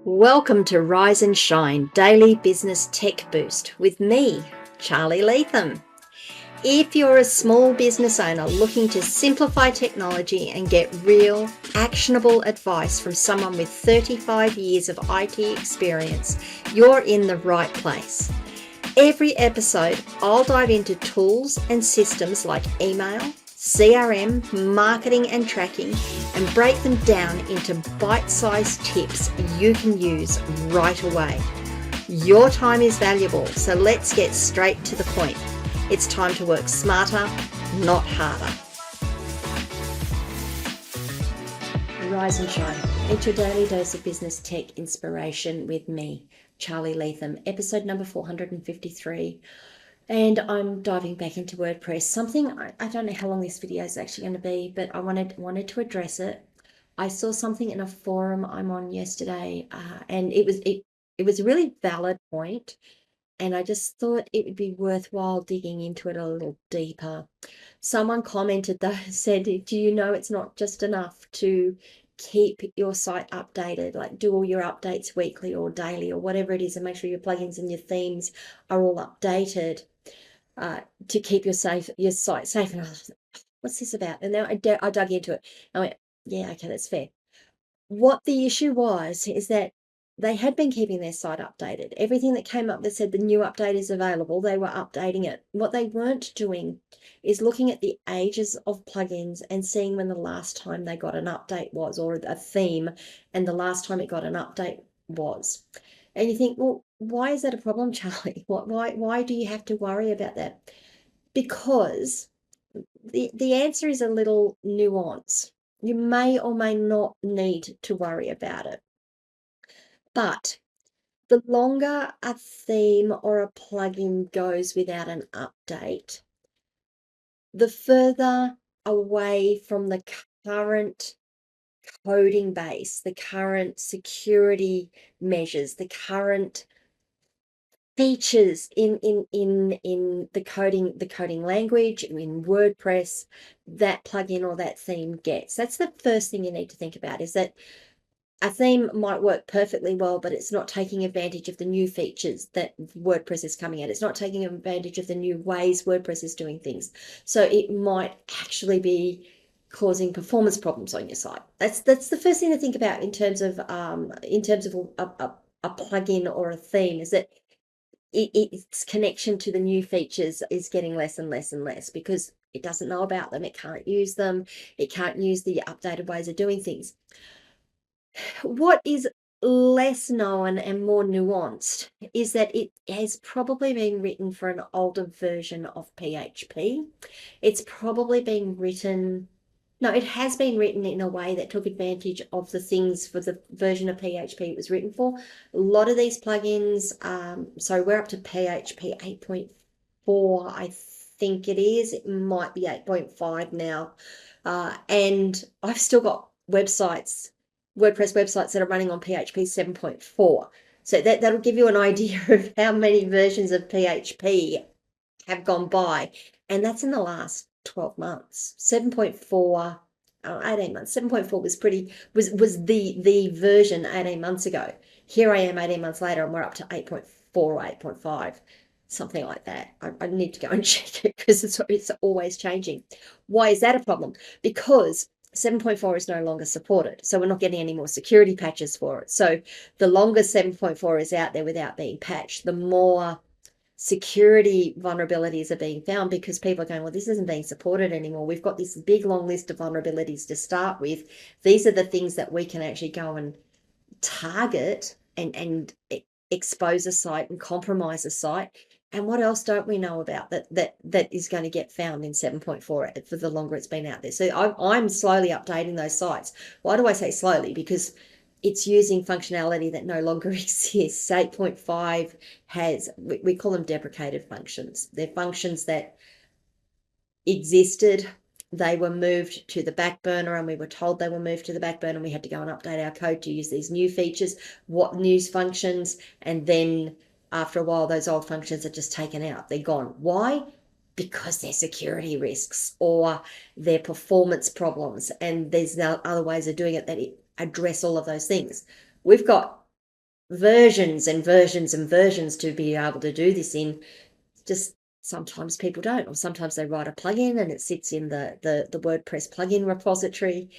Welcome to Rise and Shine Daily Business Tech Boost with me, Charly Latham. If you're a small business owner looking to simplify technology and get real, actionable advice from someone with 35 years of IT experience, you're in the right place. Every episode, I'll dive into tools and systems like email, CRM, marketing and tracking, and break them down into bite-sized tips you can use right away. Your time is valuable, so let's get straight to the point. It's time to work smarter, not harder. Rise and Shine. It's your daily dose of business tech inspiration with me, Charly Latham, episode number 453. And I'm diving back into WordPress. Something, I don't know how long this video is actually going to be, but I wanted to address it. I saw something in a forum I'm on yesterday, and it was a really valid point, and I just thought it would be worthwhile digging into it a little deeper. Someone commented though, said, do you know it's not just enough to keep your site updated, like do all your updates weekly or daily or whatever it is, and make sure your plugins and your themes are all updated to keep your site safe. And I was like, what's this about? And then I dug into it. I went, yeah, okay, that's fair. What the issue was is that they had been keeping their site updated. Everything that came up that said the new update is available, they were updating it. What they weren't doing is looking at the ages of plugins and seeing when the last time they got an update was, or a theme, and the last time it got an update was. And you think, well, why is that a problem, Charly? Why do you have to worry about that? Because the answer is a little nuanced. You may or may not need to worry about it. But the longer a theme or a plugin goes without an update, the further away from the current coding base, the current security measures, the current features in the coding language, in WordPress, that plugin or that theme gets. That's the first thing you need to think about, is that a theme might work perfectly well, but it's not taking advantage of the new features that WordPress is coming at. It's not taking advantage of the new ways WordPress is doing things. So it might actually be causing performance problems on your site. That's the first thing to think about in terms of a plugin or a theme, is that its connection to the new features is getting less and less and less because it doesn't know about them. It can't use them. It can't use the updated ways of doing things. What is less known and more nuanced is that it has probably been written for an older version of PHP. It's probably been written, no, it has been written in a way that took advantage of the things for the version of PHP it was written for. A lot of these plugins, so we're up to PHP 8.4, I think it is. It might be 8.5 now. And I've still got WordPress websites that are running on PHP 7.4. So that'll give you an idea of how many versions of PHP have gone by. And that's in the last 12 months. 7.4, 18 months. 7.4 was the version 18 months ago. Here I am 18 months later and we're up to 8.4 or 8.5. Something like that. I need to go and check it because it's always changing. Why is that a problem? Because 7.4 is no longer supported. So we're not getting any more security patches for it. So the longer 7.4 is out there without being patched, the more security vulnerabilities are being found, because people are going, well, this isn't being supported anymore. We've got this big long list of vulnerabilities to start with. These are the things that we can actually go and target and expose a site and compromise a site. And what else don't we know about that is going to get found in 7.4 for the longer it's been out there? So I'm slowly updating those sites. Why do I say slowly? Because it's using functionality that no longer exists. 8.5 has, we call them deprecated functions. They're functions that existed. They were moved to the back burner, and we were told they were moved to the back burner, and we had to go and update our code to use these new features, what new functions, and then after a while, those old functions are just taken out. They're gone. Why? Because they're security risks or they're performance problems, and there's now other ways of doing it that address all of those things. We've got versions and versions and versions to be able to do this in. Just sometimes people don't, or sometimes they write a plugin and it sits in the WordPress plugin repository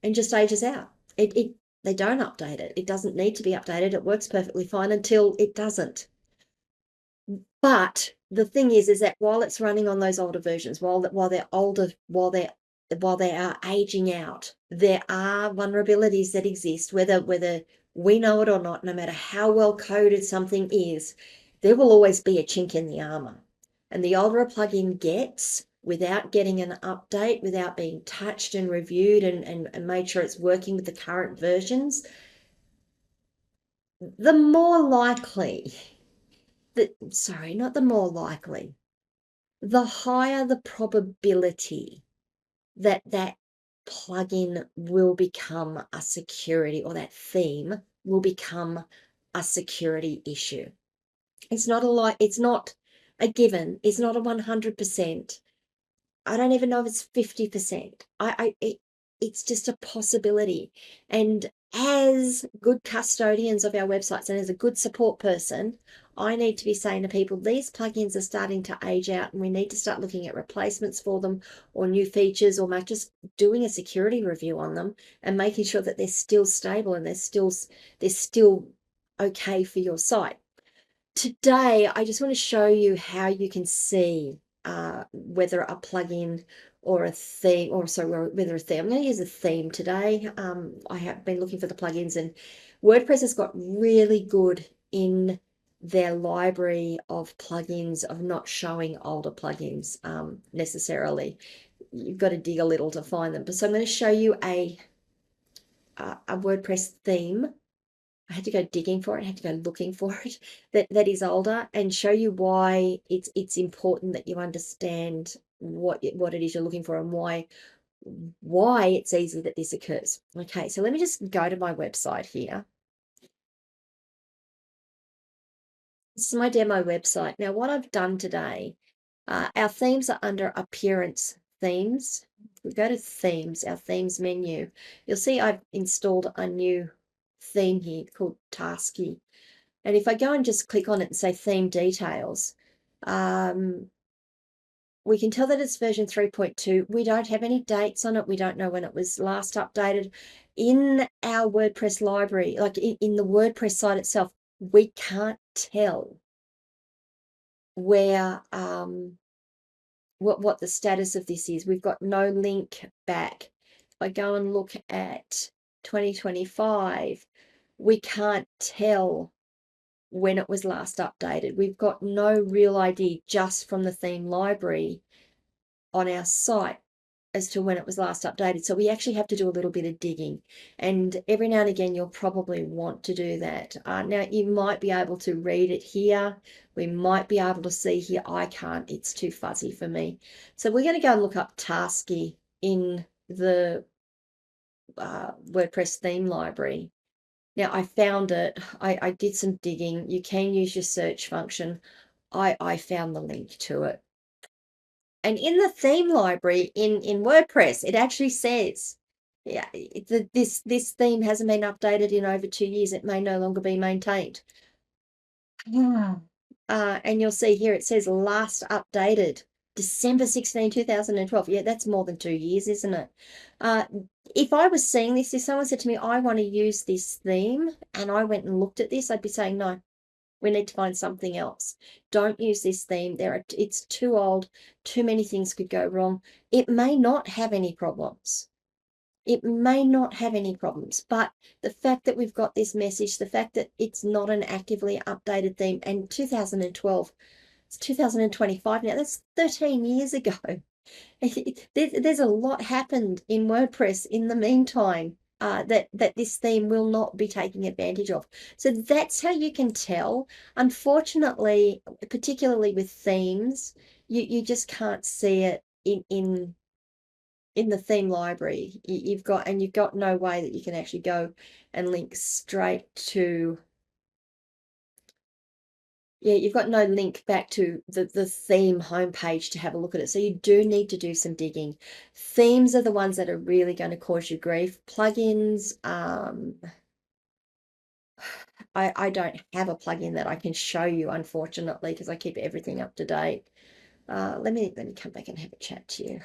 and just ages out. They don't update it. It doesn't need to be updated. It works perfectly fine until it doesn't. But the thing is that while it's running on those older versions, while they're older, while they are aging out, there are vulnerabilities that exist, whether we know it or not. No matter how well coded something is, there will always be a chink in the armor. And the older a plugin gets, without getting an update, without being touched and reviewed and made sure it's working with the current versions, the more likely sorry, not the more likely, the higher the probability that that plugin will become a security, or that theme will become a security issue. It's not it's not a given. It's not a 100%. I don't even know if it's 50%. It's just a possibility. And as good custodians of our websites and as a good support person, I need to be saying to people, these plugins are starting to age out and we need to start looking at replacements for them, or new features, or just doing a security review on them and making sure that they're still stable and they're still okay for your site. Today, I just want to show you how you can see whether a plugin or a theme, or sorry, whether a theme. I'm going to use a theme today. I have been looking for the plugins, and WordPress has got really good in their library of plugins of not showing older plugins necessarily. You've got to dig a little to find them. But so I'm going to show you a WordPress theme. I had to go digging for it, I had to go looking for it, that is older, and show you why it's important that you understand what it is you're looking for, and why it's easy that this occurs. Okay, so let me just go to my website here. This is my demo website. Now, what I've done today, our themes are under Appearance Themes. If we go to Themes, our Themes menu, you'll see I've installed a new theme here called Tasky. And if I go and just click on it and say theme details, we can tell that it's version 3.2. We don't have any dates on it. We don't know when it was last updated. In our WordPress library, like in the WordPress site itself, we can't tell where what the status of this is. We've got no link back. If I go and look at 2025, we can't tell when it was last updated. We've got no real ID just from the theme library on our site as to when it was last updated. So we actually have to do a little bit of digging. And every now and again, you'll probably want to do that. Now, you might be able to read it here. We might be able to see here. I can't. It's too fuzzy for me. So we're going to go and look up Tasky in the WordPress theme library. Now, I found it. I did some digging. You can use your search function. I found the link to it. And in the theme library in WordPress, it actually says, yeah, this theme hasn't been updated in over 2 years. It may no longer be maintained. And you'll see here it says last updated December 16, 2012. Yeah, that's more than 2 years, isn't it? If I was seeing this, if someone said to me, I want to use this theme, and I went and looked at this, I'd be saying, no, we need to find something else. Don't use this theme. It's too old. Too many things could go wrong. It may not have any problems. It may not have any problems, but the fact that we've got this message, the fact that it's not an actively updated theme, and 2012, it's 2025 now, that's 13 years ago. There's a lot happened in WordPress in the meantime that this theme will not be taking advantage of. So that's how you can tell. Unfortunately, particularly with themes, you just can't see it in the theme library. You've got no way that you can actually go and link straight to, yeah, you've got no link back to the theme homepage to have a look at it. So you do need to do some digging. Themes are the ones that are really going to cause you grief. Plugins, I don't have a plugin that I can show you, unfortunately, because I keep everything up to date. Let me come back and have a chat to you.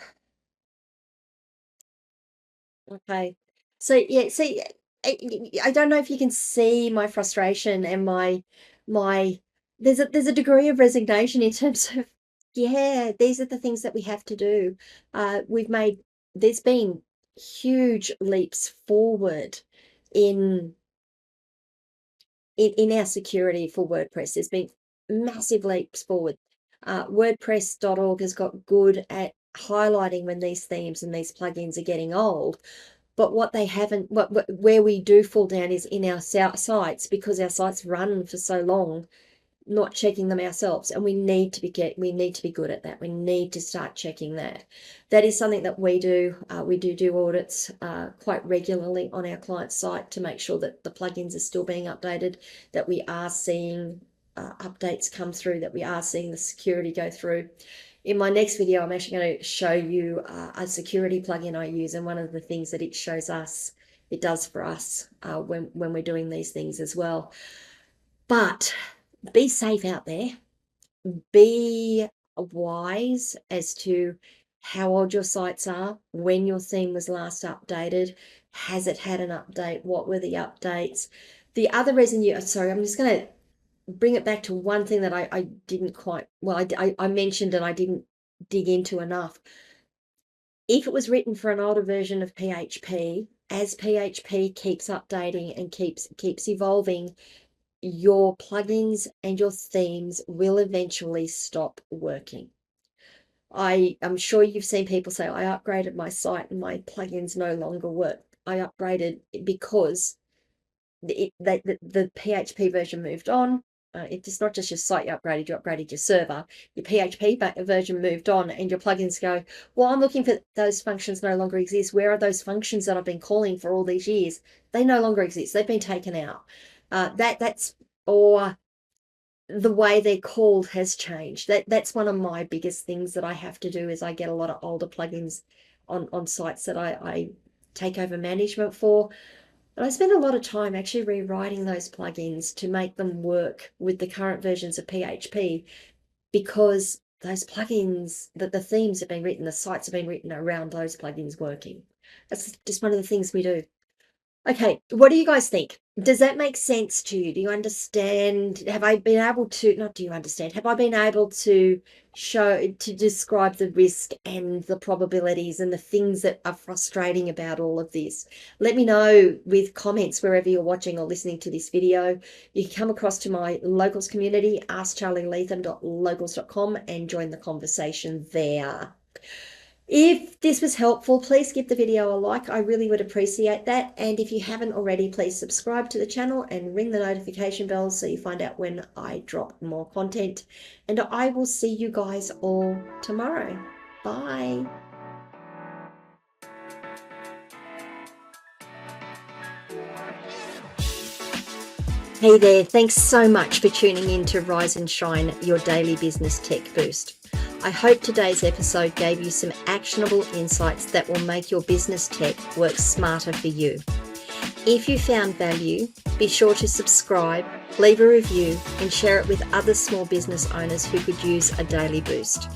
Okay. So yeah, see, I don't know if you can see my frustration and my there's a degree of resignation in terms of, yeah, these are the things that we have to do. We've made There's been huge leaps forward in in our security for WordPress. There's been massive leaps forward. WordPress.org has got good at highlighting when these themes and these plugins are getting old. But what they haven't, where we do fall down is in our sites, because our sites run for so long, not checking them ourselves, and we need to be good at that. We need to start checking that. That is something that we do. We do audits quite regularly on our client site to make sure that the plugins are still being updated, that we are seeing updates come through, that we are seeing the security go through. In my next video, I'm actually going to show you a security plugin I use, and one of the things that it shows us, it does for us when we're doing these things as well. But be safe out there. Be wise as to how old your sites are, when your theme was last updated, has it had an update, what were the updates. The other reason sorry, I'm just going to bring it back to one thing that I didn't quite, well, I mentioned and I didn't dig into enough. If it was written for an older version of PHP, as PHP keeps updating and keeps evolving, your plugins and your themes will eventually stop working. I'm sure you've seen people say, I upgraded my site and my plugins no longer work. I upgraded because the PHP version moved on. It's not just your site you upgraded your server. Your PHP version moved on, and your plugins go, well, I'm looking for those functions no longer exist. Where are those functions that I've been calling for all these years? They no longer exist. They've been taken out. Or the way they're called has changed. That's one of my biggest things that I have to do, is I get a lot of older plugins on sites that I take over management for. And I spend a lot of time actually rewriting those plugins to make them work with the current versions of PHP, because those plugins, the themes have been written, the sites have been written around those plugins working. That's just one of the things we do. Okay, what do you guys think? Does that make sense to you? Do you understand? Have I been able to, not do you understand, have I been able to describe the risk and the probabilities and the things that are frustrating about all of this? Let me know with comments wherever you're watching or listening to this video. You can come across to my locals community, askcharlylethem.locals.com, and join the conversation there. If this was helpful, please give the video a like. I really would appreciate that. And if you haven't already, please subscribe to the channel and ring the notification bell so you find out when I drop more content. And I will see you guys all tomorrow. Bye. Hey there, thanks so much for tuning in to Rise and Shine, your daily business tech boost. I hope today's episode gave you some actionable insights that will make your business tech work smarter for you. If you found value, be sure to subscribe, leave a review, and share it with other small business owners who could use a daily boost.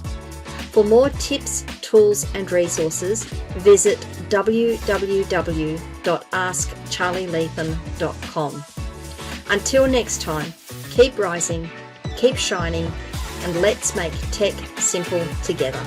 For more tips, tools, and resources, visit www.askcharlylethem.com. Until next time, keep rising, keep shining, and let's make tech simple together.